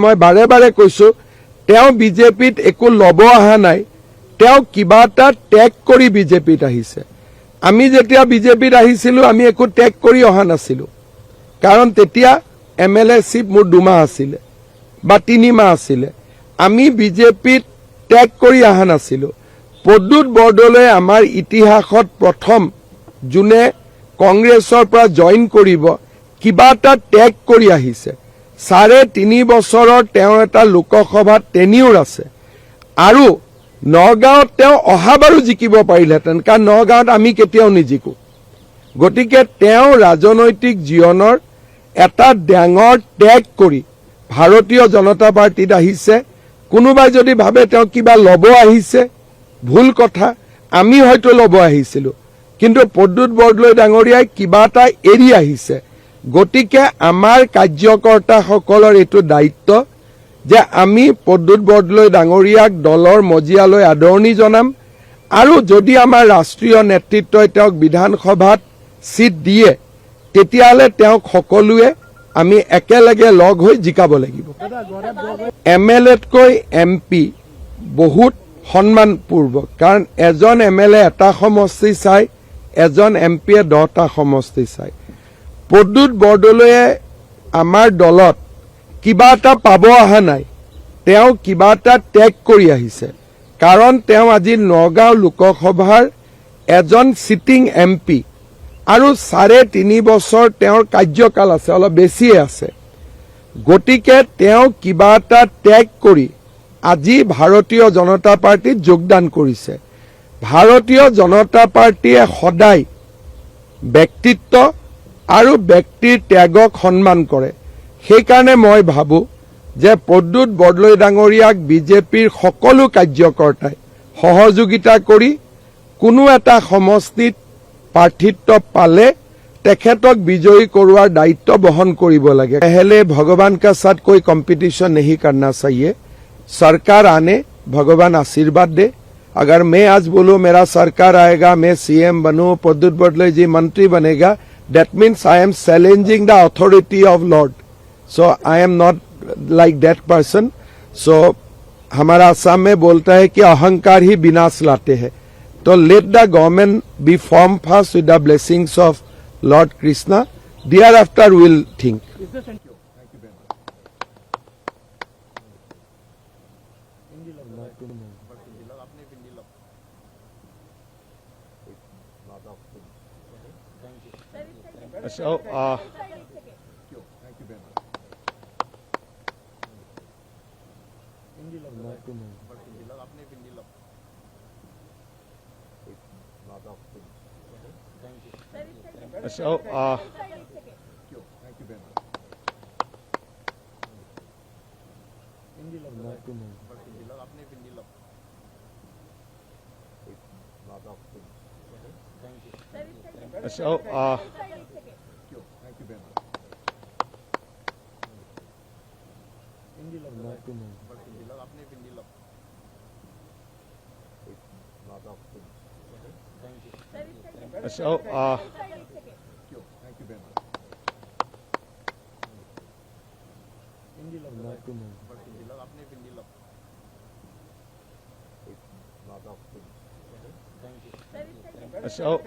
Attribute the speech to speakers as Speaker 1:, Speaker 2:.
Speaker 1: মই বাৰে বাৰে কৈছো তেওঁ বিজেপিত একো লব অহা নাই, তেওঁ কিবা এটা ত্যাগ কৰি বিজেপিত আহিছে। আমি যেতিয়া বিজেপিত আহিছিলো আমি একো ত্যাগ কৰি অহা নাছিলো, কাৰণ তেতিয়া MLA চিপ মোৰ 2 মাহ আছিলে বা 3 মাহ আছিলে। আমি বিজেপিত ত্যাগ কৰি অহা নাছিলো। প্ৰদ্যুৎ বৰদলৈ আমাৰ ইতিহাসত প্ৰথম যোনে কংগ্ৰেছৰ পৰা জইন কৰিব কিবা এটা ত্যাগ কৰি আহিছে। 3.5 বছৰৰ তেওঁ এটা লোকসভাত টেনিউৰ আছে আৰু নগাঁৱত তেওঁ অহাবাৰো জিকিব পাৰিলেহেঁতেন, কাৰণ নগাঁৱত আমি কেতিয়াও নিজিকো। গতিকে তেওঁ ৰাজনৈতিক জীৱনৰ এটা ডাঙৰ ত্যাগ কৰি ভাৰতীয় জনতা পাৰ্টিত আহিছে। কোনোবাই যদি ভাবে তেওঁ কিবা লব আহিছে, ভুল কথা। আমি হয়তো লব আহিছিলো, কিন্তু প্ৰদ্যুৎ বৰদলৈ ডাঙৰীয়াই কিবা এটা এৰি আহিছে। গতিকে আমাৰ কাৰ্যকৰ্তাসকলৰ এইটো দায়িত্ব যে আমি প্ৰদ্যুৎ বৰদলৈ ডাঙৰীয়াক দলৰ মজিয়ালৈ আদৰণি জনাম, আৰু যদি আমাৰ ৰাষ্ট্ৰীয় নেতৃত্বই তেওঁক বিধানসভাত সিট দিয়ে তেতিয়াহ'লে তেওঁক সকলোৱে আমি একেলগে লগ হৈ জিকাব লাগিব। MLAতকৈ MP বহুত সন্মানপূৰ্বক, কাৰণ এজন MLA এটা সমষ্টি চায়, এজন MPয়ে 10টা সমষ্টি চায়। প্ৰদ্যুৎ বৰদলৈয়ে আমাৰ দলত কিবা এটা পাব অহা নাই, তেওঁ কিবা এটা ত্যাগ কৰি আহিছে। কাৰণ তেওঁ আজি নগাঁও লোকসভাৰ এজন চিটিং MP আৰু 3.5 বছৰ তেওঁৰ কাৰ্যকাল আছে, অলপ বেছিয়ে আছে। গতিকে তেওঁ কিবা এটা ত্যাগ কৰি আজি ভাৰতীয় জনতা পাৰ্টিত যোগদান কৰিছে। ভাৰতীয় জনতা পাৰ্টিয়ে সদায় ব্যক্তিত্ব আৰু ব্যক্তিৰ ত্যাগক সন্মান কৰে। সেইকাৰণে মই ভাবো যে প্ৰদ্যুৎ বৰদলৈ ডাঙৰীয়াক বিজেপিৰ সকলো কাৰ্যকৰ্তাই সহযোগিতা কৰি কোনো এটা সমষ্টিত প্ৰাৰ্থিত্ব পালে তেখেতক বিজয়ী কৰোৱাৰ দায়িত্ব বহন কৰিব লাগে। पहले भगवान का साथ कोई कंपटीशन नहीं करना चाहिए। सरकार आने, भगवान आशीर्वाद दे। अगर मैं आज बोलूं मेरा सरकार आएगा, मैं CM बनूं, प्रद्युत बरदलै जी मंत्री बनेगा, that means I am challenging the authority of Lord. So I am not like that person. So हमारा असम में बोलता है कि अहंकार ही विनाश लाते हैं। तो let the government be formed first with the blessings of Lord Krishna. Thereafter we will think.
Speaker 2: So, So,